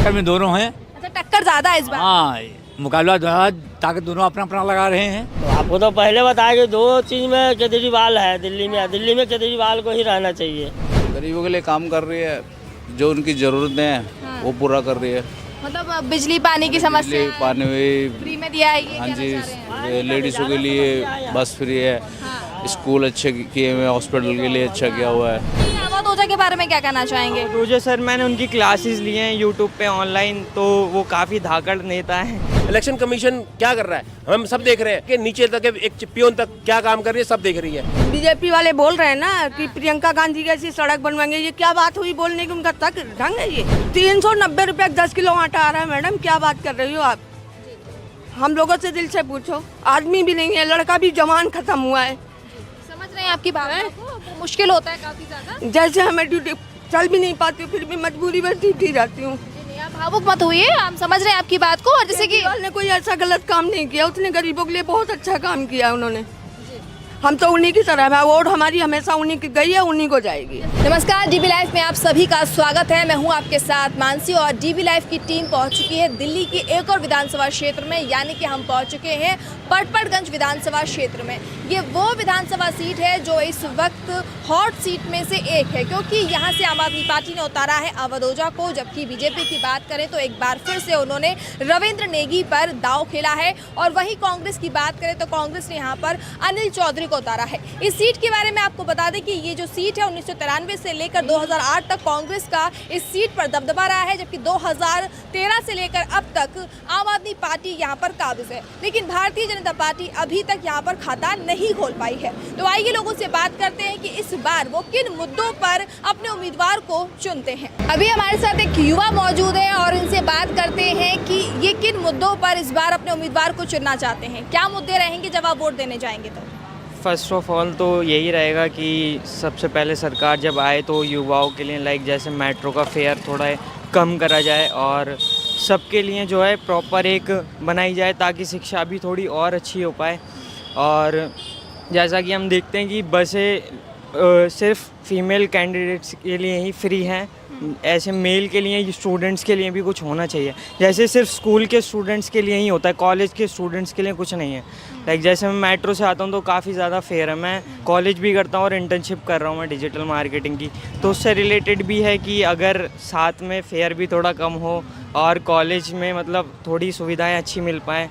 टक्कर में दोनों हैं। अच्छा, टक्कर ज्यादा है इस बार। हाँ, मुकाबला ताकत दोनों अपना अपना लगा रहे हैं। तो आपको तो पहले बताया कि दो चीज में केजरीवाल है, दिल्ली में केजरीवाल को ही रहना चाहिए। गरीबों के लिए काम कर रही है, जो उनकी ज़रूरतें हैं वो पूरा कर रही है। मतलब बिजली पानी की समस्या बिजली पानी भी, फ्री में दिया है, ये हाँ कहना जी, चाह रहे हैं। लेडीज़ों के लिए बस फ्री है, स्कूल अच्छे किए हुए हैं, हॉस्पिटल के लिए अच्छा किया हुआ है। अवध ओझा के बारे में क्या कहना चाहेंगे? रोजे सर मैंने उनकी क्लासेस लिए हैं यूट्यूब पे ऑनलाइन, तो वो काफ़ी धाकड़ नेता हैं। इलेक्शन कमीशन क्या कर रहा है हम सब देख रहे हैं कि नीचे तक एक पियोन तक क्या काम कर रही है, सब देख रही है। बीजेपी वाले बोल रहे हैं ना कि प्रियंका गांधी कैसी सड़क बनवाएंगे, ये क्या बात हुई बोलने की? उनका तक ढंग है ये? 390 रुपये 10 किलो आटा आ रहा है मैडम, क्या बात कर रही हो आप? हम लोगों से दिल से पूछो, आदमी भी नहीं है, लड़का भी जवान खत्म हुआ है। समझ रहे हैं आपकी बात को, मुश्किल होता है काफी ज्यादा। जैसे हमें ड्यूटी चल भी नहीं पाती हूँ, फिर भी मजबूरी में ड्यूटी जाती हूँ। आप भावुक मत होइए, हम समझ रहे हैं आपकी बात को। और जैसे कि केजरीवाल ने कोई ऐसा गलत काम नहीं किया, उसने गरीबों के लिए बहुत अच्छा काम किया उन्होंने। हम तो उन्हीं की तरह है, वोट हमारी हमेशा उन्हीं की गई है, उन्हीं को जाएगी। नमस्कार, डीबी लाइव में आप सभी का स्वागत है। मैं हूं आपके साथ मानसी और डीबी लाइव की टीम पहुंच चुकी है दिल्ली के एक और विधानसभा क्षेत्र में, यानी कि हम पहुंच चुके हैं पटपड़गंज विधानसभा क्षेत्र में। ये वो विधानसभा सीट है जो इस वक्त हॉट सीट में से एक है, क्योंकि यहाँ से आम आदमी पार्टी ने उतारा है अवध ओझा को, जबकि बीजेपी की बात करें तो एक बार फिर से उन्होंने रविंद्र नेगी पर दांव खेला है। और वहीं कांग्रेस की बात करें तो कांग्रेस ने यहाँ पर अनिल चौधरी को उतारा है। इस सीट के बारे में आपको बता दें कि ये जो सीट है 1993 से लेकर 2008 तक कांग्रेस का इस सीट पर दबदबा रहा है, जबकि 2013 से लेकर अब तक आम आदमी पार्टी यहाँ पर काबिज है। लेकिन भारतीय जनता पार्टी अभी तक यहाँ पर खाता नहीं खोल पाई है। तो आइए लोगों से बात करते हैं कि इस बार वो किन मुद्दों पर अपने उम्मीदवार को चुनते हैं। अभी हमारे साथ एक युवा मौजूद है और इनसे बात करते हैं कि ये किन मुद्दों पर इस बार अपने उम्मीदवार को चुनना चाहते हैं, क्या मुद्दे रहेंगे जब आप वोट देने जाएंगे। तो फर्स्ट ऑफ ऑल तो यही रहेगा कि सबसे पहले सरकार जब आए तो युवाओं के लिए लाइक जैसे मेट्रो का फेयर थोड़ा कम करा जाए और सबके लिए जो है प्रॉपर एक बनाई जाए ताकि शिक्षा भी थोड़ी और अच्छी हो पाए। और जैसा कि हम देखते हैं कि बसें सिर्फ फीमेल कैंडिडेट्स के लिए ही फ्री हैं, ऐसे मेल के लिए स्टूडेंट्स के लिए भी कुछ होना चाहिए। जैसे सिर्फ स्कूल के स्टूडेंट्स के लिए ही होता है, कॉलेज के स्टूडेंट्स के लिए कुछ नहीं है। लाइक जैसे मैं मेट्रो से आता हूँ तो काफ़ी ज़्यादा फेयर है। मैं कॉलेज भी करता हूँ और इंटर्नशिप कर रहा हूँ मैं डिजिटल मार्केटिंग की, तो उससे रिलेटेड भी है कि अगर साथ में फेयर भी थोड़ा कम हो और कॉलेज में मतलब थोड़ी सुविधाएँ अच्छी मिल पाएँ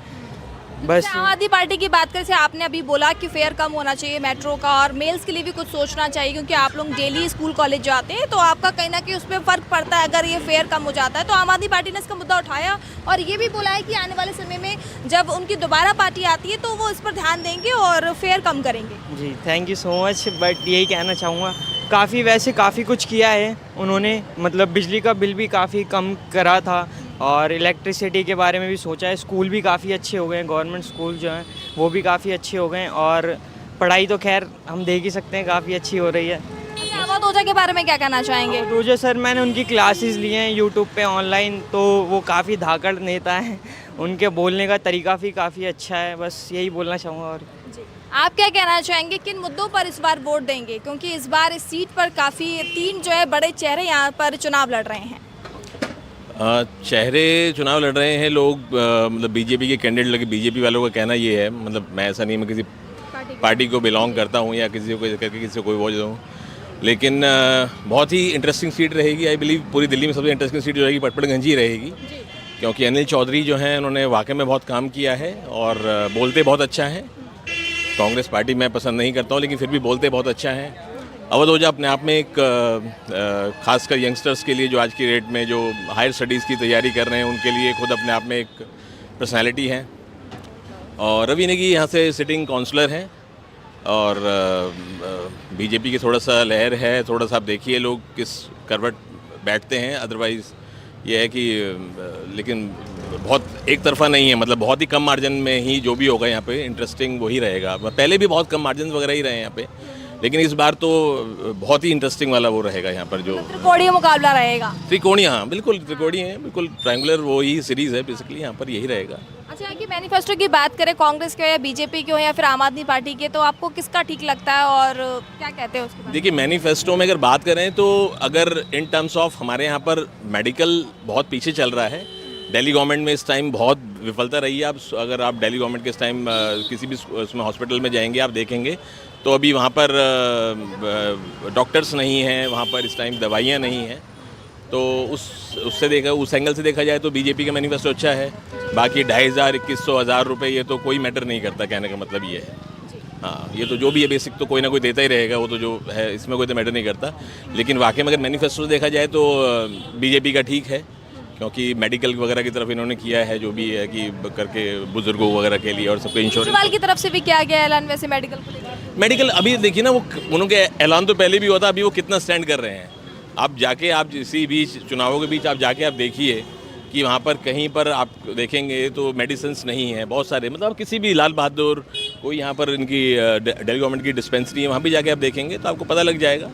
बस। आम आदमी पार्टी की बात करें, आपने अभी बोला कि फेयर कम होना चाहिए मेट्रो का, और मेल्स के लिए भी कुछ सोचना चाहिए, क्योंकि आप लोग डेली स्कूल कॉलेज जाते हैं तो आपका कहीं ना कहीं उस पर फर्क पड़ता है अगर ये फेयर कम हो जाता है। तो आम आदमी पार्टी ने इसका मुद्दा उठाया और ये भी बोला है कि आने वाले समय में जब उनकी दोबारा पार्टी आती है तो वो इस पर ध्यान देंगे और फेयर कम करेंगे। जी thank you so much, but यही कहना चाहूँगा काफ़ी कुछ किया है उन्होंने, मतलब बिजली का बिल भी काफ़ी कम करा था और इलेक्ट्रिसिटी के बारे में भी सोचा है। स्कूल भी काफ़ी अच्छे हो गए हैं, गवर्नमेंट स्कूल जो हैं वो भी काफ़ी अच्छे हो गए हैं और पढ़ाई तो खैर हम देख ही सकते हैं काफ़ी अच्छी हो रही है। अवध ओझा के बारे में क्या कहना चाहेंगे? रोजे सर मैंने उनकी क्लासेस लिए हैं यूट्यूब पे ऑनलाइन, तो वो काफ़ी धाकड़ नेता हैं, उनके बोलने का तरीका भी काफ़ी अच्छा है, बस यही बोलना चाहूँगा। और आप क्या कहना चाहेंगे, किन मुद्दों पर इस बार वोट देंगे, क्योंकि इस बार इस सीट पर काफ़ी 3 जो है बड़े चेहरे यहाँ पर चुनाव लड़ रहे हैं। चेहरे चुनाव लड़ रहे हैं लोग, मतलब बीजेपी के कैंडिडेट लगे। बीजेपी वालों का कहना ये है, मतलब मैं ऐसा नहीं मैं किसी पार्टी को बिलोंग करता हूँ या किसी को करके किसी को कोई वोट दूँ, लेकिन बहुत ही इंटरेस्टिंग सीट रहेगी। आई बिलीव पूरी दिल्ली में सबसे इंटरेस्टिंग सीट जो रहेगी पटपड़गंज ही रहेगी, क्योंकि अनिल चौधरी जो हैं उन्होंने वाकई में बहुत काम किया है और बोलते बहुत अच्छा है। कांग्रेस पार्टी मैं पसंद नहीं करता हूँ, लेकिन फिर भी बोलते बहुत अच्छा है। अवध ओझा अपने आप में एक खासकर यंगस्टर्स के लिए जो आज की डेट में जो हायर स्टडीज़ की तैयारी कर रहे हैं उनके लिए खुद अपने आप में एक पर्सनालिटी है। और रवि नेगी यहाँ से सिटिंग काउंसलर हैं और बीजेपी की थोड़ा सा लहर है, थोड़ा सा आप देखिए लोग किस करवट बैठते हैं। अदरवाइज़ ये है कि लेकिन बहुत एक तरफा नहीं है, मतलब बहुत ही कम मार्जिन में ही जो भी होगा यहाँ पे इंटरेस्टिंग वही रहेगा। पहले भी बहुत कम मार्जिन वगैरह ही रहे हैं यहाँ पे, लेकिन इस बार तो बहुत ही इंटरेस्टिंग वाला वो रहेगा यहाँ पर जो त्रिकोणीय मुकाबला रहेगा। त्रिकोणीय, हाँ बिल्कुल त्रिकोणीय है, बिल्कुल ट्रायंगुलर वो ही सीरीज़ है बेसिकली, यहाँ पर यही रहेगा। अच्छा, यहाँ की मैनिफेस्टो की बात करें, कांग्रेस के हो या बीजेपी के हो या फिर आम आदमी पार्टी के, तो आपको किसका ठीक लगता है और क्या कहते हैं उसके बारे में? देखिए मैनिफेस्टो में अगर बात करें तो अगर इन टर्म्स ऑफ हमारे यहाँ पर मेडिकल बहुत पीछे चल रहा है, दिल्ली गवर्नमेंट में इस टाइम बहुत विफलता रही है। आप अगर आप दिल्ली गवर्नमेंट के इस टाइम किसी भी उसमें हॉस्पिटल में जाएंगे आप देखेंगे तो अभी वहाँ पर डॉक्टर्स नहीं हैं, वहाँ पर इस टाइम दवाइयाँ नहीं हैं। तो उस एंगल से देखा जाए तो बीजेपी का मैनिफेस्टो अच्छा है। बाकी 2500, 2100, 1000 रुपये ये तो कोई मैटर नहीं करता, कहने का मतलब ये है। हाँ, ये तो जो भी है बेसिक तो कोई ना कोई देता ही रहेगा, वो तो जो है इसमें कोई तो मैटर नहीं करता। लेकिन वाकई में अगर मैनिफेस्टो देखा जाए तो बीजेपी का ठीक है, क्योंकि मेडिकल वगैरह की तरफ इन्होंने किया है जो भी है कि करके बुजुर्गों वगैरह के लिए और सबको इंश्योरेंस। केजरीवाल की तरफ से भी किया गया ऐलान वैसे मेडिकल को लेकर? मेडिकल अभी देखिए ना, वो उनके ऐलान तो पहले भी हुआ था, अभी वो कितना स्टैंड कर रहे हैं। आप जाके आप किसी बीच चुनावों के बीच आप जाके आप देखिए कि वहाँ पर कहीं पर आप देखेंगे तो मेडिसिन्स नहीं है बहुत सारे, मतलब किसी भी लाल बहादुर कोई यहाँ पर इनकी दिल्ली गवर्नमेंट की डिस्पेंसरी है, वहाँ भी जाके आप देखेंगे तो आपको पता लग जाएगा।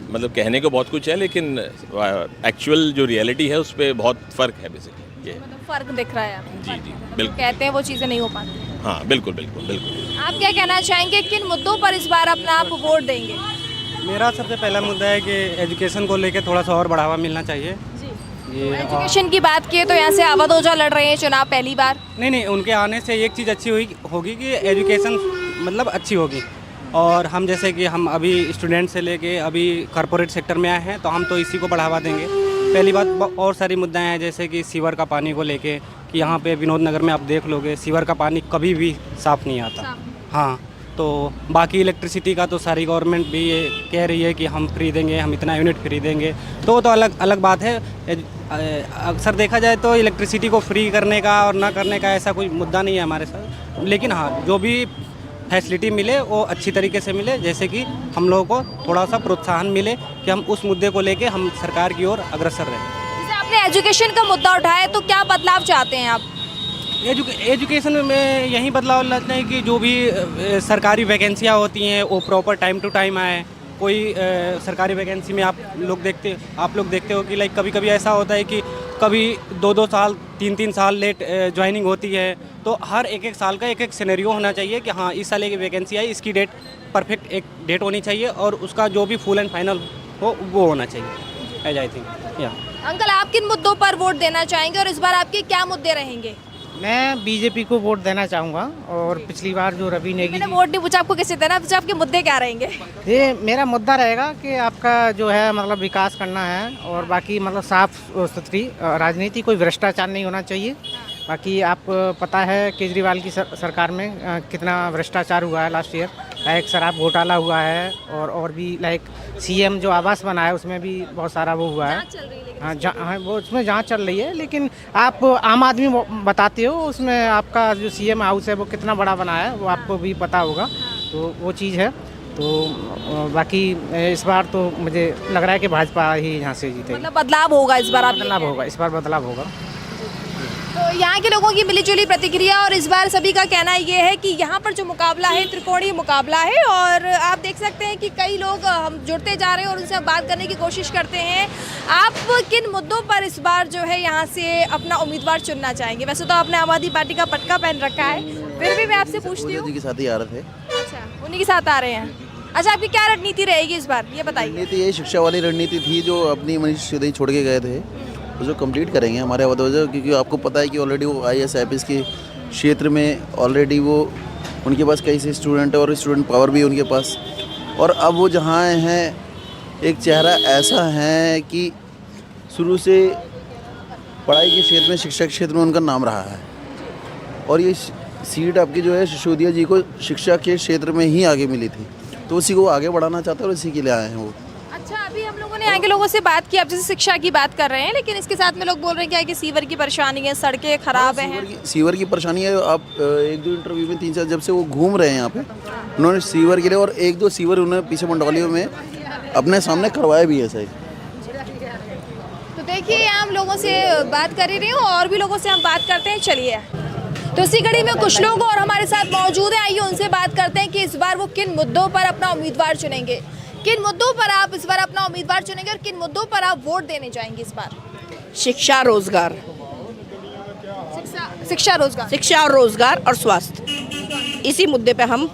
मतलब कहने को बहुत कुछ है लेकिन एक्चुअल जो रियलिटी है उस पर बहुत फ़र्क है बेसिकली। ये मतलब फर्क दिख रहा है आपको? जी जी बिल्कुल, कहते हैं वो चीज़ें नहीं हो पाती। हाँ बिल्कुल बिल्कुल बिल्कुल। आप क्या कहना चाहेंगे, किन मुद्दों पर इस बार अपना आप वोट देंगे? मेरा सबसे पहला मुद्दा है कि एजुकेशन को लेकर थोड़ा सा और बढ़ावा मिलना चाहिए। ये एजुकेशन की बात की तो यहाँ से अवध ओझा लड़ रहे हैं चुनाव पहली बार। नहीं, उनके आने से एक चीज़ अच्छी होगी कि एजुकेशन मतलब अच्छी होगी। और हम जैसे कि हम अभी स्टूडेंट से लेके अभी कॉरपोरेट सेक्टर में आए हैं तो हम तो इसी को बढ़ावा देंगे। पहली बात, और सारी मुद्दे हैं जैसे कि सीवर का पानी को लेके कि यहाँ पे विनोद नगर में आप देख लोगे सीवर का पानी कभी भी साफ़ नहीं आता। हाँ, तो बाकी इलेक्ट्रिसिटी का तो सारी गवर्नमेंट भी ये कह रही है कि हम फ्री देंगे, हम इतना यूनिट फ्री देंगे, तो अलग बात है। अक्सर देखा जाए तो इलेक्ट्रिसिटी को फ्री करने का और ना करने का ऐसा कोई मुद्दा नहीं है हमारे साथ। लेकिन हाँ, जो भी फैसिलिटी मिले वो अच्छी तरीके से मिले, जैसे कि हम लोगों को थोड़ा सा प्रोत्साहन मिले कि हम उस मुद्दे को लेके हम सरकार की ओर अग्रसर रहें। जैसे आपने एजुकेशन का मुद्दा उठाया तो क्या बदलाव चाहते हैं आप? एजुकेशन में यही बदलाव लाते हैं कि जो भी सरकारी वैकेंसियाँ होती हैं वो प्रॉपर टाइम टू टाइम आए। कोई सरकारी वैकेंसी में आप लोग देखते हो कि लाइक कभी कभी ऐसा होता है कि कभी 2-2 साल 3-3 साल लेट ज्वाइनिंग होती है। तो हर एक साल का एक सिनेरियो होना चाहिए कि हाँ इस साल की वैकेंसी आई, इसकी डेट परफेक्ट एक डेट होनी चाहिए और उसका जो भी फुल एंड फाइनल हो वो होना चाहिए, एज आई थिंक। या अंकल, आप किन मुद्दों पर वोट देना चाहेंगे और इस बार आपके क्या मुद्दे रहेंगे? मैं बीजेपी को वोट देना चाहूँगा। और पिछली बार जो रवि नेगी, मैंने वोट नहीं पूछा आपको किसे देना, पूछा आपके मुद्दे क्या रहेंगे? ये मेरा मुद्दा रहेगा कि आपका जो है मतलब विकास करना है और बाकी मतलब साफ सुथरी राजनीति, कोई भ्रष्टाचार नहीं होना चाहिए। बाकी आप पता है केजरीवाल की सरकार में कितना भ्रष्टाचार हुआ है लास्ट ईयर, लाइक शराब घोटाला हुआ है और भी लाइक सीएम जो आवास बना है उसमें भी बहुत सारा वो हुआ है। हाँ, वो उसमें जांच चल रही है। लेकिन आप आम आदमी बताते हो उसमें आपका जो सीएम हाउस है वो कितना बड़ा बना है वो आपको भी पता होगा, तो वो चीज़ है। तो बाकी इस बार तो मुझे लग रहा है कि भाजपा ही यहाँ से जीतेगी। मतलब बदलाव होगा इस बार? बदलाव होगा, इस बार बदलाव होगा। तो यहाँ के लोगों की मिलीजुली प्रतिक्रिया और इस बार सभी का कहना ये है कि यहाँ पर जो मुकाबला है त्रिकोणीय मुकाबला है और आप देख सकते हैं कि कई लोग हम जुड़ते जा रहे हैं और उनसे बात करने की कोशिश करते हैं। आप किन मुद्दों पर इस बार जो है यहाँ से अपना उम्मीदवार चुनना चाहेंगे? वैसे तो आपने आम आदमी पार्टी का पटका पहन रखा है, फिर भी मैं आपसे पूछती हूँ। के साथ ही आ रहे थे। अच्छा, उन्हीं के साथ आ रहे हैं। अच्छा, आपकी क्या रणनीति रहेगी इस बार, ये बताइए। रणनीति यही शिक्षा वाली रणनीति थी जो अपनी मनीष सिसोदिया छोड़ के गए थे, जो कंप्लीट करेंगे हमारे अवध ओझा, क्योंकि आपको पता है कि ऑलरेडी वो IAS IPS के क्षेत्र में ऑलरेडी वो उनके पास कई से स्टूडेंट है और स्टूडेंट पावर भी है उनके पास। और अब वो जहाँ हैं एक चेहरा ऐसा है कि शुरू से पढ़ाई के क्षेत्र में, शिक्षा के क्षेत्र में उनका नाम रहा है। और ये सीट आपकी जो है सिसोदिया जी को शिक्षा के क्षेत्र में ही आगे मिली थी, तो उसी को आगे बढ़ाना चाहते हैं और इसी के लिए आए हैं वो। अच्छा, अभी हम लोगों ने यहाँ के लोगों से बात की, अब जैसे शिक्षा की बात कर रहे हैं, लेकिन इसके साथ में लोग बोल रहे हैं क्या कि सीवर की परेशानी है, सड़कें खराब हैं। सीवर की परेशानी है। आप 1-2 इंटरव्यू में 3-4 जब से वो घूम रहे हैं यहाँ पे, उन्होंने सीवर के लिए और 1-2 सीवर उन्होंने पीछे मंडौलियों में अपने सामने करवाया भी है सही। तो देखिए, हम लोगों से बात कर ही रही हूँ और भी लोगों से हम बात करते हैं, चलिए। तो इसी कड़ी में कुछ लोग और हमारे साथ मौजूद हैं, आइए उनसे बात करते हैं कि इस बार वो किन मुद्दों पर अपना उम्मीदवार चुनेंगे, किन मुद्दों पर आप इस बार अपना उम्मीदवार चुनेंगे और किन मुद्दों पर आप वोट देने जाएंगे इस बार। शिक्षा, रोजगार, शिक्षा और रोजगार और स्वास्थ्य, इसी मुद्दे पे हम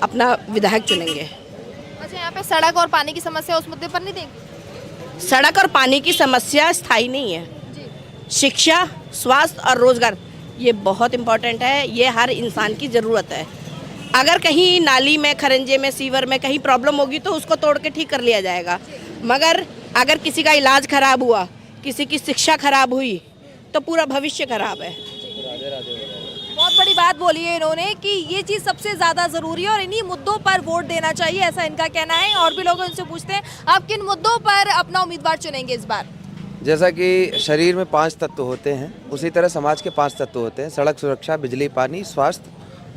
अपना विधायक चुनेंगे। अच्छा, यहाँ पे सड़क और पानी की समस्या, उस मुद्दे पर नहीं देंगे? सड़क और पानी की समस्या स्थायी नहीं है। शिक्षा, स्वास्थ्य और रोजगार ये बहुत इम्पोर्टेंट है, ये हर इंसान की ज़रूरत है। अगर कहीं नाली में, खरंजे में, सीवर में कहीं प्रॉब्लम होगी तो उसको तोड़ के ठीक कर लिया जाएगा, मगर अगर किसी का इलाज खराब हुआ, किसी की शिक्षा खराब हुई तो पूरा भविष्य खराब है। बहुत बड़ी बात बोली है इन्होंने कि ये चीज़ सबसे ज़्यादा ज़रूरी है और इन्हीं मुद्दों पर वोट देना चाहिए, ऐसा इनका कहना है। और भी लोग उनसे पूछते हैं आप किन मुद्दों पर अपना उम्मीदवार चुनेंगे इस बार। जैसा कि शरीर में 5 तत्व होते हैं, उसी तरह समाज के 5 तत्व होते हैं: सड़क सुरक्षा, बिजली, पानी, स्वास्थ्य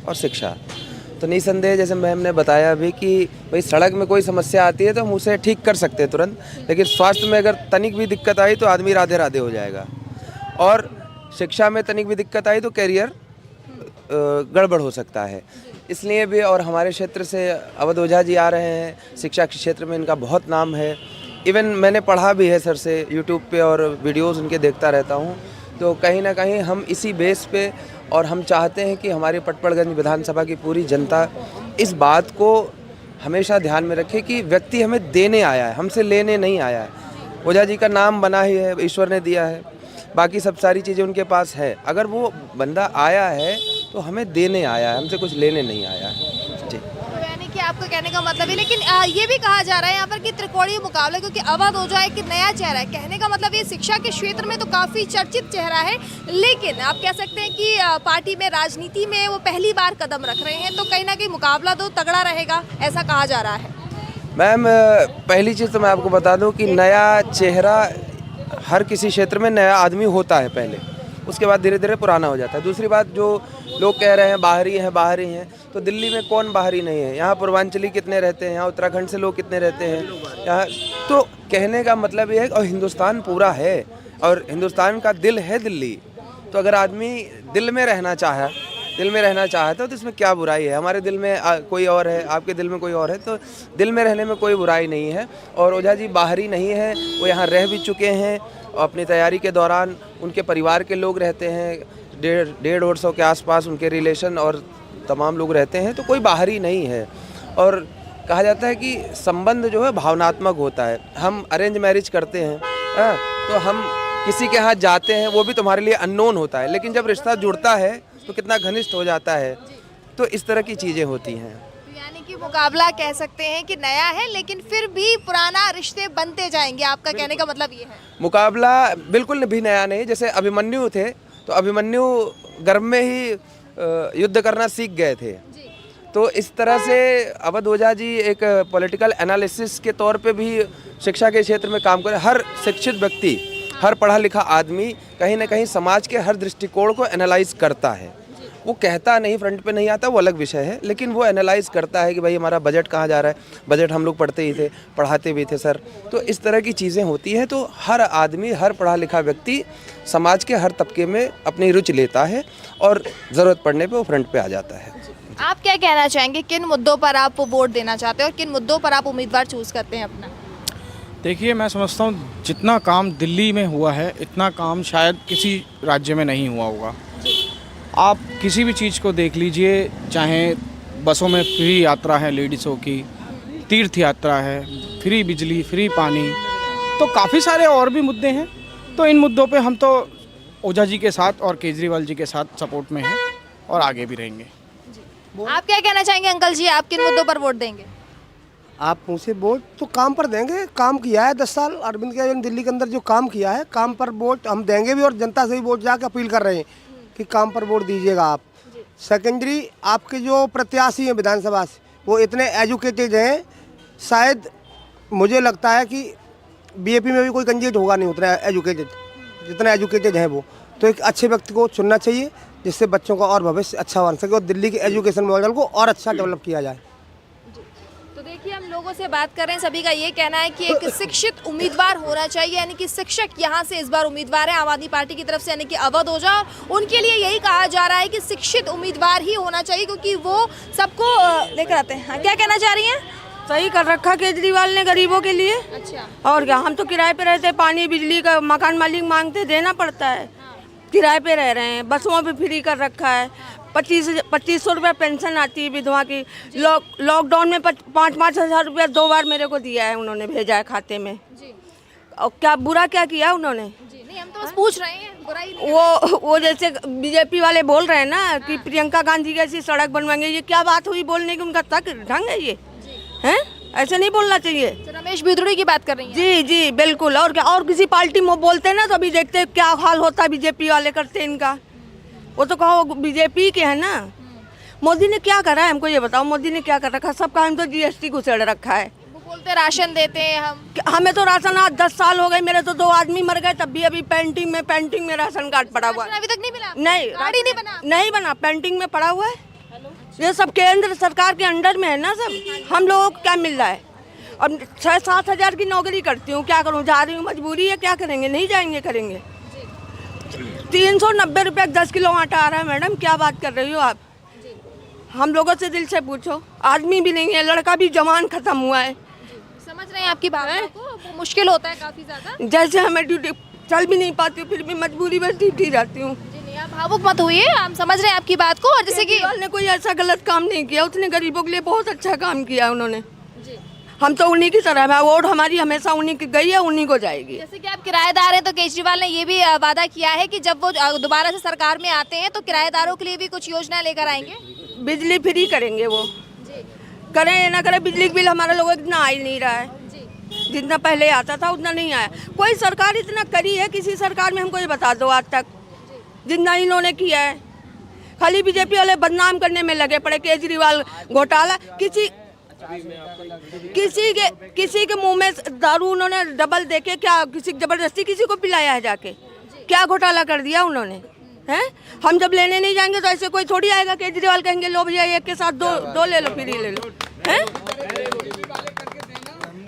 और शिक्षा। तो निसंदेह जैसे मैम ने बताया अभी कि भाई सड़क में कोई समस्या आती है तो हम उसे ठीक कर सकते हैं तुरंत, लेकिन स्वास्थ्य में अगर तनिक भी दिक्कत आई तो आदमी राधे राधे हो जाएगा, और शिक्षा में तनिक भी दिक्कत आई तो कैरियर गड़बड़ हो सकता है। इसलिए भी, और हमारे क्षेत्र से अवध ओझा जी आ रहे हैं, शिक्षा के क्षेत्र में इनका बहुत नाम है। इवन मैंने पढ़ा भी है सर से यूट्यूब पे और वीडियोस उनके देखता रहता हूँ, तो कहीं ना कहीं हम इसी बेस पे, और हम चाहते हैं कि हमारे पटपड़गंज विधानसभा की पूरी जनता इस बात को हमेशा ध्यान में रखे कि व्यक्ति हमें देने आया है, हमसे लेने नहीं आया है। ओझा जी का नाम बना ही है, ईश्वर ने दिया है, बाकी सब सारी चीज़ें उनके पास है। अगर वो बंदा आया है तो हमें देने आया है, हमसे कुछ लेने नहीं आया है जी। तो यानी कि आपको कहने का मतलब है, लेकिन ये भी कहा जा रहा है यहाँ पर कि त्रिकोणीय मुकाबला, क्योंकि अवध ओझा एक नया चेहरा है। कहने का मतलब ये शिक्षा के क्षेत्र में तो काफ़ी चर्चित चेहरा है, लेकिन आप कह सकते हैं कि पार्टी में, राजनीति में वो पहली बार कदम रख रहे हैं, तो कहीं ना कहीं मुकाबला तो तगड़ा रहेगा, ऐसा कहा जा रहा है। मैम, पहली चीज़ तो मैं आपको बता दूं कि नया चेहरा हर किसी क्षेत्र में नया आदमी होता है पहले, उसके बाद धीरे धीरे पुराना हो जाता है। दूसरी बात, जो लोग कह रहे हैं बाहरी हैं, तो दिल्ली में कौन बाहरी नहीं है? यहाँ पूर्वांचली कितने रहते हैं, यहाँ उत्तराखंड से लोग कितने रहते हैं यहाँ, तो कहने का मतलब ये है, और हिंदुस्तान पूरा है, और हिंदुस्तान का दिल है दिल्ली। तो अगर आदमी दिल में रहना चाहता है तो इसमें क्या बुराई है? हमारे दिल में कोई और है, आपके दिल में कोई और है, तो दिल में रहने में कोई बुराई नहीं है। और ओझा जी बाहरी नहीं है, वो यहाँ रह भी चुके हैं, अपनी तैयारी के दौरान उनके परिवार के लोग रहते हैं, 150-150 के आसपास उनके रिलेशन और तमाम लोग रहते हैं, तो कोई बाहरी नहीं है। और कहा जाता है कि संबंध जो है भावनात्मक होता है। हम अरेंज मैरिज करते हैं, तो हम किसी के यहाँ जाते हैं, वो भी तुम्हारे लिए अननोन होता है, लेकिन जब रिश्ता जुड़ता है तो कितना घनिष्ठ हो जाता है। तो इस तरह की चीज़ें होती हैं। यानी कि मुकाबला कह सकते हैं कि नया है, लेकिन फिर भी पुराना रिश्ते बनते जाएंगे, आपका कहने का मतलब ये है। मुकाबला बिल्कुल भी नया नहीं। जैसे अभिमन्यु थे, तो अभिमन्यु गर्भ में ही युद्ध करना सीख गए थे, तो इस तरह से अवध ओझा जी एक पॉलिटिकल एनालिसिस के तौर पे भी शिक्षा के क्षेत्र में काम कर। हर शिक्षित व्यक्ति, हर पढ़ा लिखा आदमी कहीं ना कहीं समाज के हर दृष्टिकोण को एनालाइज करता है। वो कहता नहीं, फ्रंट पे नहीं आता, वो अलग विषय है, लेकिन वो एनालाइज करता है कि भाई हमारा बजट कहाँ जा रहा है। बजट हम लोग पढ़ते ही थे, पढ़ाते भी थे सर, तो इस तरह की चीज़ें होती हैं। तो हर आदमी, हर पढ़ा लिखा व्यक्ति समाज के हर तबके में अपनी रुचि लेता है और ज़रूरत पड़ने पे वो फ्रंट पे आ जाता है। आप क्या कहना चाहेंगे, किन मुद्दों पर आप वोट देना चाहते हैं और किन मुद्दों पर आप उम्मीदवार चूज करते हैं अपना? देखिए, मैं समझता हूँ जितना काम दिल्ली में हुआ है, इतना काम शायद किसी राज्य में नहीं हुआ होगा। आप किसी भी चीज़ को देख लीजिए, चाहे बसों में फ्री यात्रा है लेडीज़ों की, तीर्थ यात्रा है, फ्री बिजली, फ्री पानी, तो काफ़ी सारे और भी मुद्दे हैं। तो इन मुद्दों पे हम तो ओझा जी के साथ और केजरीवाल जी के साथ सपोर्ट में हैं और आगे भी रहेंगे। आप क्या कहना चाहेंगे अंकल जी, आप किन मुद्दों पर वोट देंगे? आप मुझसे वोट तो काम पर देंगे। काम किया है 10 साल अरविंद केजरीवाल दिल्ली के अंदर, जो काम किया है काम पर वोट हम देंगे भी, और जनता से भी वोट जाके अपील कर रहे हैं कि काम पर वोट दीजिएगा आप। सेकेंडरी, आपके जो प्रत्याशी हैं विधानसभा से, वो इतने एजुकेटेड हैं, शायद मुझे लगता है कि बीजेपी में भी कोई कैंडिडेट होगा नहीं उतना एजुकेटेड, जितना एजुकेटेड है वो। तो एक अच्छे व्यक्ति को चुनना चाहिए जिससे बच्चों का और भविष्य अच्छा बन सके और दिल्ली के एजुकेशन मॉडल को और अच्छा डेवलप किया जाए। तो देखिए हम लोगों से बात कर रहे हैं, सभी का ये कहना है कि एक शिक्षित उम्मीदवार होना चाहिए, यानी कि शिक्षक यहाँ से इस बार उम्मीदवार है आम आदमी पार्टी की तरफ से, यानी कि अवध ओझा। उनके लिए यही कहा जा रहा है कि शिक्षित उम्मीदवार ही होना चाहिए क्योंकि वो सबको लेकर आते हैं। हाँ, क्या कहना चाह रही हैं? सही कर रखा केजरीवाल ने गरीबों के लिए। अच्छा। और क्या, हम तो किराए पे रहते, पानी बिजली का मकान मालिक मांगते, देना पड़ता है। किराए पे रह रहे हैं, बसों पे फ्री कर रखा है, 2500 रुपये पेंशन आती है विधवा की। लॉकडाउन में 5-5 हज़ार रुपया 2 बार मेरे को दिया है, उन्होंने भेजा है खाते में। और क्या बुरा क्या किया उन्होंने? नहीं, हम तो बस पूछ रहे हैं, बुराई नहीं। वो जैसे बीजेपी वाले बोल रहे हैं ना कि प्रियंका गांधी कैसी सड़क बनवाएंगे, ये क्या बात हुई बोलने की? उनका तक ढंग है ये? हैं? ऐसे नहीं बोलना चाहिए। रमेश बिधूड़ी की बात कर रही हैं? जी जी बिल्कुल। और क्या, और किसी पार्टी में बोलते हैं ना तो अभी देखते हैं क्या हाल होता है, बीजेपी वाले करते हैं इनका। वो तो कहो बीजेपी के है ना। मोदी ने क्या करा है हमको ये बताओ, मोदी ने क्या कर रखा? सब काम तो जीएसटी घुसेड़ रखा है। वो बोलते राशन देते हैं हम। हमें तो राशन आज 10 साल हो गए, मेरे तो 2 आदमी मर गए, तब भी अभी पेंटिंग में राशन कार्ड पड़ा हुआ है। अभी तक नहीं मिला? नहीं, कार्ड ही नहीं बना? नहीं बना, पेंटिंग में पड़ा हुआ है। ये सब केंद्र सरकार के अंडर में है ना सब। हम लोगों को क्या मिल रहा है? अब 6-7 हज़ार की नौकरी करती हूँ, क्या करूँ? जा रही हूँ, मजबूरी है, क्या करेंगे? नहीं जाएंगे, करेंगे। 390 रुपये 10 किलो आटा आ रहा है मैडम, क्या बात कर रही हो आप? हम लोगों से दिल से पूछो, आदमी भी नहीं है, लड़का भी जवान खत्म हुआ है। समझ रहे हैं आपकी बात को, वो मुश्किल होता है काफी ज्यादा। जैसे हमें ड्यूटी चल भी नहीं पाती हूँ, फिर भी मजबूरी में ड्यूटी जाती हूँ। आप भावुक मत होइए, हम समझ रहे हैं आपकी बात को। और जैसे कि ने कोई ऐसा गलत काम नहीं किया, उसने गरीबों के लिए बहुत अच्छा काम किया उन्होंने। हम तो उन्हीं की तरह है, वोट हमारी हमेशा उन्हीं की गई है, उन्हीं को जाएगी। जैसे कि आप किराएदार हैं तो केजरीवाल ने ये भी वादा किया है कि जब वो दोबारा से सरकार में आते हैं तो किराएदारों के लिए भी कुछ योजना लेकर आएंगे। बिजली फ्री करेंगे वो, करें या ना करें, बिजली बिल हमारे लोगों को इतना आ ही नहीं रहा है। जितना पहले आता था उतना नहीं आया। कोई सरकार इतना करी है किसी सरकार में, हमको ये बता दो आज तक जितना इन्होंने किया है। खाली बीजेपी वाले बदनाम करने में लगे पड़े। केजरीवाल घोटाला, किसी के मुंह में दारू उन्होंने डबल देके क्या किसी जबरदस्ती किसी को पिलाया है जाके? क्या घोटाला कर दिया उन्होंने? हैं? हम जब लेने नहीं जाएंगे तो ऐसे कोई थोड़ी आएगा। केजरीवाल कहेंगे लो भैया एक के साथ दो ले लो, फ्री ले लो। हैं?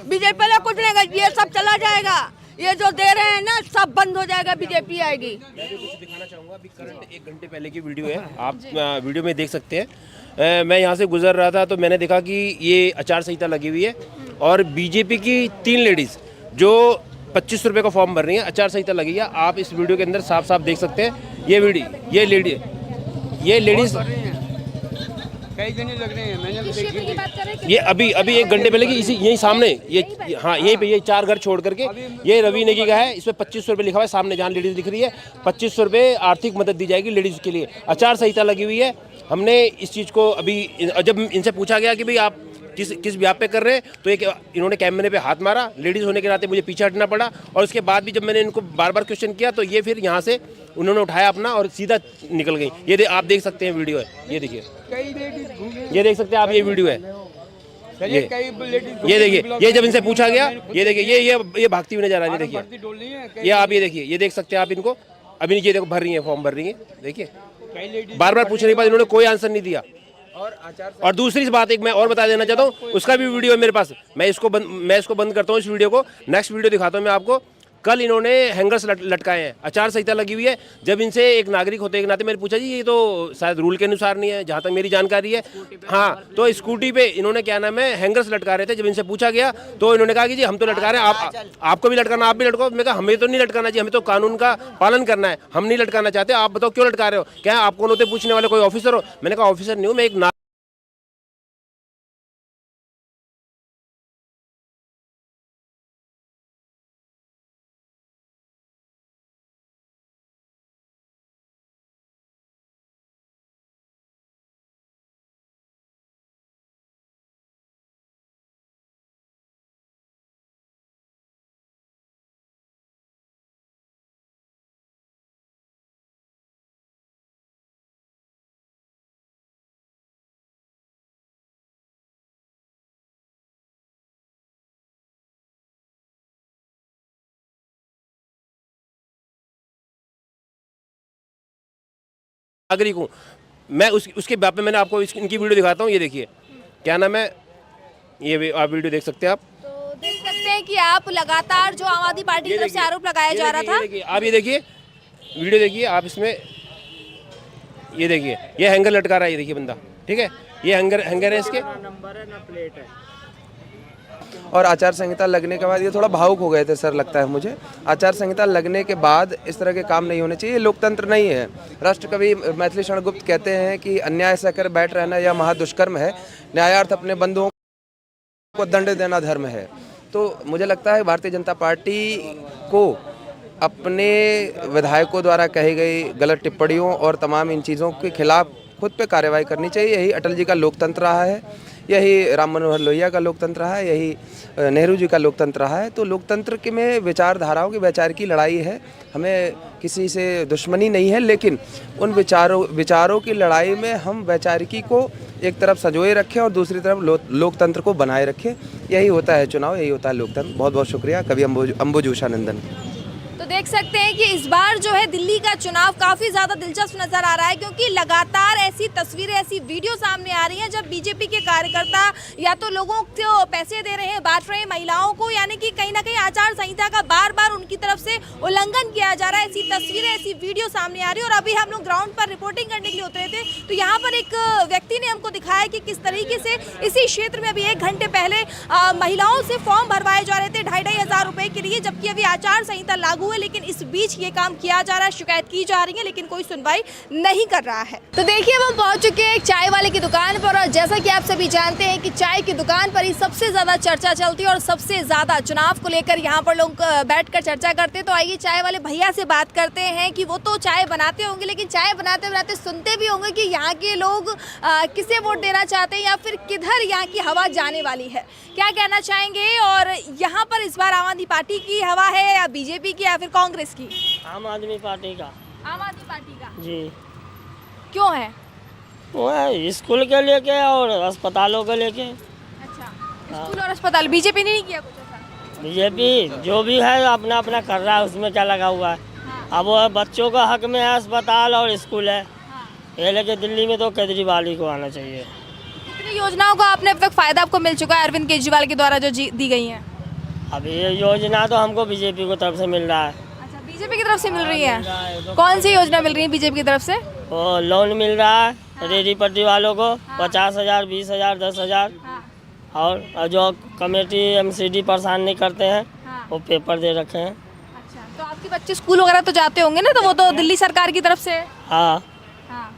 बीजेपी वाला कुछ नहीं, ये सब चला जाएगा। ये जो दे रहे हैं ना सब बंद हो जाएगा, बीजेपी आएगी। मैं भी कुछ दिखाना चाहूँगा। अभी करंट 1 घंटे पहले की वीडियो है, आप वीडियो में देख सकते हैं। मैं यहाँ से गुजर रहा था तो मैंने देखा कि ये आचार संहिता लगी हुई है और बीजेपी की 3 लेडीज़ जो 25 रुपये का फॉर्म भर रही हैं, आचार संहिता लगी है। आप इस वीडियो के अंदर साफ साफ देख सकते हैं। ये लेडीज़ कई जने लग रहे हैं, मैंने देखी। ये अभी 1 घंटे पहले की यही सामने हाँ यहीं पे ये 4 घर छोड़ करके ये रवि नेगी का है। इसमें 2500 रुपये लिखा हुआ है सामने, जहाँ लेडीज़ लिख रही है 2500 रुपये आर्थिक मदद दी जाएगी लेडीज़ के लिए। आचार संहिता लगी हुई है। हमने इस चीज़ को अभी जब इनसे पूछा गया कि भाई आप किस व्याप पे कर रहे हैं तो एक इन्होंने कैमरे पे हाथ मारा। लेडीज़ होने के नाते मुझे पीछे हटना पड़ा और उसके बाद भी जब मैंने इनको बार बार क्वेश्चन किया तो ये फिर यहाँ से उन्होंने उठाया अपना और सीधा निकल गई। ये आप देख सकते हैं, वीडियो है, ये देखिए, ये देख सकते हैं आप, ये वीडियो है। ये देखिए, ये जब इनसे पूछा गया, ये देखिए ये भागती हुई नजर आ रही है। देखिए ये आप, ये देखिए, ये देख सकते हैं आप इनको। अभी ये देखो भर रही है, फॉर्म भर रही है। देखिए बार बार पूछने के बाद इन्होंने कोई आंसर नहीं दिया। और दूसरी बात एक मैं और बता देना चाहता हूँ, उसका भी वीडियो है मेरे पास। मैं इसको बंद करता हूँ, इस वीडियो को। नेक्स्ट वीडियो दिखाता हूँ मैं आपको। कल इन्होंने हैंगर्स लटकाए हैं, आचार संहिता लगी हुई है। जब इनसे एक नागरिक होते के नाते मैंने पूछा जी ये तो शायद रूल के अनुसार नहीं है, जहाँ तक मेरी जानकारी है। हाँ, तो स्कूटी पे इन्होंने क्या नाम है हैंगर्स लटका रहे थे। जब इनसे पूछा गया तो इन्होंने कहा कि जी हम तो लटका रहे हैं, आपको भी लटकाना, आप भी लटको। मैं कहा हमें तो नहीं लटकाना चाहिए, हमें तो कानून का पालन करना है, हम नहीं लटकाना चाहते। आप बताओ क्यों लटका रहे हो? क्या आप कौन होते पूछने वाले? कोई ऑफिसर हो? मैंने कहा ऑफिसर नहीं हूँ, मैं एक नागरिक हूँ। मैं उसके बाप में मैंने आपको इनकी वीडियो दिखाता हूँ। ये देखिए क्या नाम है, ये आप वीडियो देख सकते हैं आप। तो देख सकते हैं कि आप लगातार जो आम आदमी पार्टी की तरफ से आरोप लगाया जा रहा था, आप ये देखिए वीडियो देखिए आप इसमें, ये देखिए ये हैंगर लटका रहा है, ये देखिए बंदा, ठीक है, ये हैंगर है इसके नंबर है ना प्लेट है। और आचार संहिता लगने के बाद ये थोड़ा भावुक हो गए थे सर, लगता है मुझे। आचार संहिता लगने के बाद इस तरह के काम नहीं होने चाहिए, लोकतंत्र नहीं है। राष्ट्रकवि मैथिली शरण गुप्त कहते हैं कि अन्याय सहकर बैठ रहना यह महादुष्कर्म है, न्यायार्थ अपने बंधुओं को दंड देना धर्म है। तो मुझे लगता है भारतीय जनता पार्टी को अपने विधायकों द्वारा कही गई गलत टिप्पणियों और तमाम इन चीज़ों के खिलाफ खुद पे कार्रवाई करनी चाहिए। यही अटल जी का लोकतंत्र रहा है, यही राम मनोहर लोहिया का लोकतंत्र रहा है, यही नेहरू जी का लोकतंत्र रहा है। तो लोकतंत्र के में विचारधाराओं की वैचारिकी लड़ाई है, हमें किसी से दुश्मनी नहीं है, लेकिन उन विचारों की लड़ाई में हम वैचारिकी को एक तरफ संजोए रखें और दूसरी तरफ लोकतंत्र को बनाए रखें। यही होता है चुनाव, यही होता है लोकतंत्र। बहुत बहुत शुक्रिया कवि अंबुज उषानंदन। तो देख सकते हैं कि इस बार जो है दिल्ली का चुनाव काफ़ी ज़्यादा दिलचस्प नज़र आ रहा है, क्योंकि लगातार ऐसी तस्वीरें, ऐसी वीडियो सामने आ रही हैं जब बीजेपी के कार्यकर्ता या तो लोगों को पैसे दे रहे हैं, बांट रहे हैं महिलाओं को, यानी कि कहीं ना कहीं आचार संहिता का बार बार उनकी तरफ से उल्लंघन किया जा रहा है। ऐसी तस्वीरें, ऐसी वीडियो सामने आ रही है। और अभी हम लोग ग्राउंड पर रिपोर्टिंग करने के लिए उतरे थे, तो यहाँ पर एक व्यक्ति ने हमको दिखाया कि किस तरीके से इसी क्षेत्र में अभी 1 घंटे पहले महिलाओं से फॉर्म भरवाए जा रहे थे 2,500 रुपये के लिए, जबकि अभी आचार संहिता लागू है, लेकिन इस बीच ये काम किया जा रहा है, शिकायत की जा रही है, लेकिन कोई सुनवाई नहीं कर रहा है। तो देखिए हम पहुंच चुके हैं एक चाय वाले की दुकान पर, और जैसा कि आप सभी जानते हैं कि चाय की दुकान पर ही सबसे ज़्यादा चर्चा चलती है और सबसे ज़्यादा चुनाव को लेकर यहाँ पर लोग बैठकर चर्चा करते हैं। तो आइए चाय वाले भैया से बात करते हैं कि वो तो चाय बनाते होंगे, लेकिन चाय बनाते बनाते सुनते भी होंगे कि यहाँ के लोग किसे वोट देना चाहते हैं या फिर किधर यहाँ की हवा जाने वाली है। क्या कहना चाहेंगे? और यहाँ पर इस बार आम आदमी पार्टी की हवा है या बीजेपी की या फिर कांग्रेस की? आम आदमी पार्टी का। आम आदमी पार्टी का जी। क्यों है? वो है स्कूल के लेके और अस्पतालों के लेके। अच्छा, स्कूल और अस्पताल बीजेपी ने नहीं किया कुछ ऐसा? बीजेपी जो भी है अपना अपना कर रहा है, उसमें क्या लगा हुआ है। अब वो बच्चों का हक में है अस्पताल और स्कूल है, ये लेके दिल्ली में तो केजरीवाल ही को आना चाहिए। कितनी योजनाओं का आपने अब तक फायदा आपको मिल चुका है अरविंद केजरीवाल के द्वारा जो दी गई हैं? अब ये योजना तो हमको बीजेपी की तरफ से मिल रहा है। अच्छा, बीजेपी की तरफ से मिल रही है। कौन सी योजना मिल रही है बीजेपी की तरफ से? वो लोन मिल रहा है रेडी पट्टी वालों को 50,000, 20,000, 10,000, और जो कमेटी MCD परेशान नहीं करते हैं वो पेपर दे रखे हैं। अच्छा, तो आपके बच्चे स्कूल वगैरह तो जाते होंगे ना, तो वो तो दिल्ली सरकार की तरफ से है। हाँ,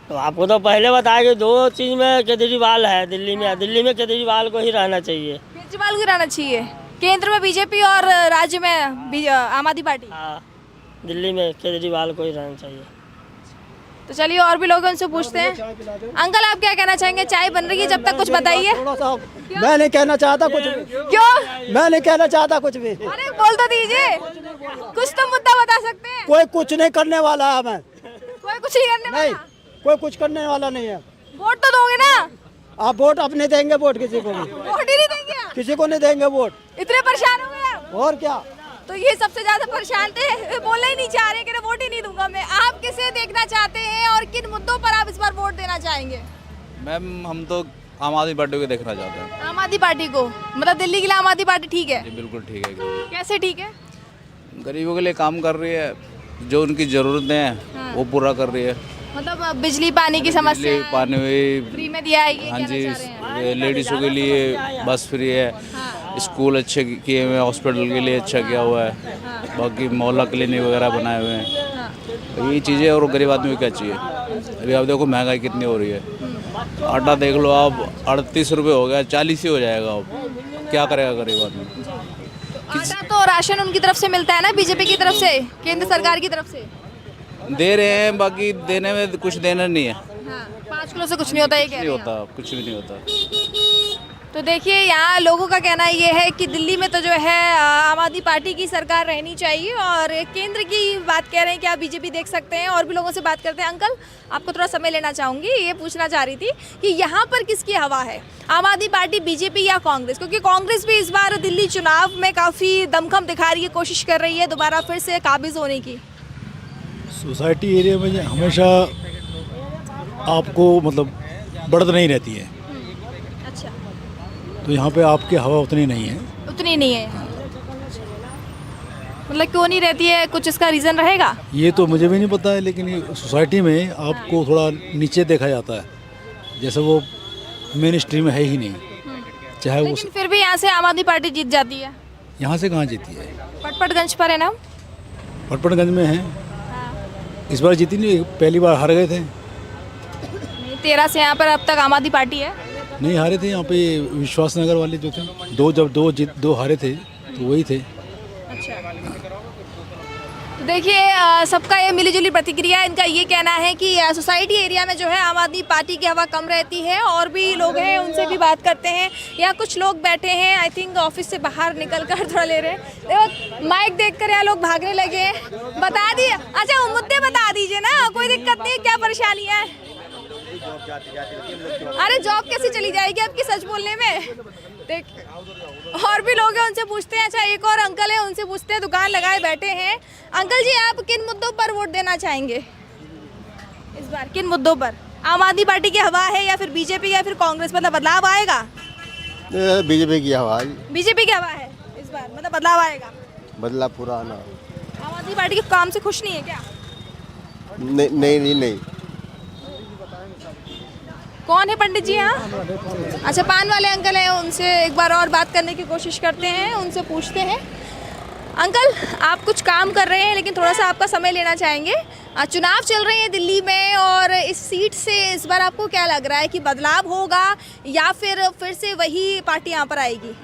तो आपको तो पहले बताया कि 2 चीज़ में केजरीवाल है दिल्ली में केजरीवाल को ही रहना चाहिए। केजरीवाल को रहना चाहिए, केंद्र में बीजेपी और राज्य में आम आदमी पार्टी। हाँ, दिल्ली में केजरीवाल को ही रहना चाहिए। तो चलिए और भी लोग उनसे पूछते हैं। अंकल आप क्या कहना चाहेंगे? चाय बन रही है, जब तक कुछ बताइए। मैं नहीं कहना चाहता कुछ भी। क्यों? मैं नहीं कहना चाहता कुछ भी। अरे बोल तो दीजिए, कुछ तो मुद्दा बता सकते हैं। कोई कुछ नहीं करने वाला है। मैं कोई कुछ नहीं करने वाला? कोई कुछ करने वाला नहीं है। वोट तो दोगे ना? आप वोट अपने देंगे, वोट किसी को भी वोट ही नहीं देंगे? किसी को नहीं देंगे वोट। इतने परेशान हो गए आप? और क्या, तो ये सबसे ज्यादा परेशान थे, बोलना ही नहीं चाह रहे कि वोट ही नहीं दूंगा मैं। आप किसे देखना चाहते हैं और किन मुद्दों पर आप इस बार वोट देना चाहेंगे? मैम हम तो आम आदमी पार्टी को देखना चाहते हैं। आम आदमी पार्टी को, मतलब दिल्ली के लिए आम आदमी पार्टी ठीक है? जी बिल्कुल ठीक है। कैसे ठीक है? गरीबों के लिए काम कर रही है, जो उनकी ज़रूरतें हैं वो पूरा कर रही है। मतलब बिजली पानी की समस्या, बिजली पानी फ्री में दिया है ये? हाँ जी, लेडीज़ों के लिए बस फ्री है, स्कूल अच्छे किए हुए हैं, हॉस्पिटल के लिए अच्छा किया हुआ है, बाकी मोहल्ला क्लिनिक वगैरह बनाए हुए हैं। यही चीज़ें, और गरीब आदमी को क्या चाहिए? अभी आप देखो महंगाई कितनी हो रही है। आटा देख लो आप, 38 रुपये हो गया, 40 ही हो जाएगा। अब क्या करेगा गरीब आदमी? आटा तो राशन उनकी तरफ से मिलता है ना, बीजेपी की तरफ से, केंद्र सरकार की तरफ से दे रहे हैं, बाकी देने में कुछ देना नहीं है। 5 किलो से कुछ नहीं होता, ये कह रहे हैं। होता, कुछ भी नहीं होता। तो देखिए यहाँ लोगों का कहना ये है कि दिल्ली में तो जो है आम आदमी पार्टी की सरकार रहनी चाहिए, और केंद्र की बात कह रहे हैं कि आप बीजेपी देख सकते हैं। और भी लोगों से बात करते हैं। अंकल आपको थोड़ा समय लेना चाहूँगी, ये पूछना चाह रही थी कि यहाँ पर किसकी हवा है, आम आदमी पार्टी, बीजेपी या कांग्रेस? क्योंकि कांग्रेस भी इस बार दिल्ली चुनाव में काफ़ी दमखम दिखा रही है, कोशिश कर रही है दोबारा फिर से काबिज होने की। सोसाइटी एरिया में हमेशा आपको मतलब बढ़त नहीं रहती है। अच्छा, तो यहाँ पे आपकी हवा उतनी नहीं है। उतनी नहीं है, मतलब क्यों नहीं रहती है, कुछ इसका रीज़न रहेगा? ये तो मुझे भी नहीं पता है, लेकिन ये सोसाइटी में आपको थोड़ा नीचे देखा जाता है, जैसे वो मेन स्ट्रीम में है ही नहीं। चाहे वो लेकिन फिर भी यहाँ से आम आदमी पार्टी जीत जाती है। यहाँ से कहाँ जीती है? पटपटगंज पर है ना? पटपटगंज में है। इस बार जीती नहीं, पहली बार हार गए थे। 13 से यहाँ पर अब तक आम आदमी पार्टी है। नहीं हारे थे यहाँ पे विश्वास नगर वाले जो थे, दो हारे थे तो वही थे। तो देखिए सबका ये मिलीजुली प्रतिक्रिया, इनका ये कहना है कि सोसाइटी एरिया में जो है आम आदमी पार्टी की हवा कम रहती है। और भी लोग हैं, उनसे भी बात करते हैं। यहाँ कुछ लोग बैठे हैं, आई थिंक ऑफिस से बाहर निकल कर थोड़ा ले रहे हैं। देखो माइक देखकर यहाँ लोग भागने लगे हैं। बता दिए, अच्छा वो मुद्दे बता दीजिए ना, कोई दिक्कत नहीं, क्या परेशानियाँ है? अरे जॉब कैसे चली जाएगी आपकी सच बोलने में? देख और भी लोग हैं, उनसे पूछते हैं। अच्छा एक और अंकल है, उनसे पूछते हैं, दुकान लगाए बैठे हैं। अंकल जी आप किन मुद्दों पर वोट देना चाहेंगे इस बार? किन मुद्दों पर? आम आदमी पार्टी की हवा है या फिर बीजेपी या फिर कांग्रेस, मतलब बदलाव आएगा? बीजेपी की हवा। बीजेपी की हवा है इस बार, मतलब बदलाव आएगा। बदलाव पुराना। आम आदमी पार्टी के काम से खुश नहीं है क्या? नहीं। कौन है पंडित जी यहाँ? अच्छा पान वाले अंकल हैं, उनसे एक बार और बात करने की कोशिश करते हैं, उनसे पूछते हैं। अंकल आप कुछ काम कर रहे हैं, लेकिन थोड़ा सा आपका समय लेना चाहेंगे। चुनाव चल रहे हैं दिल्ली में, और इस सीट से इस बार आपको क्या लग रहा है कि बदलाव होगा या फिर से वही पार्टी यहाँ पर आएगी?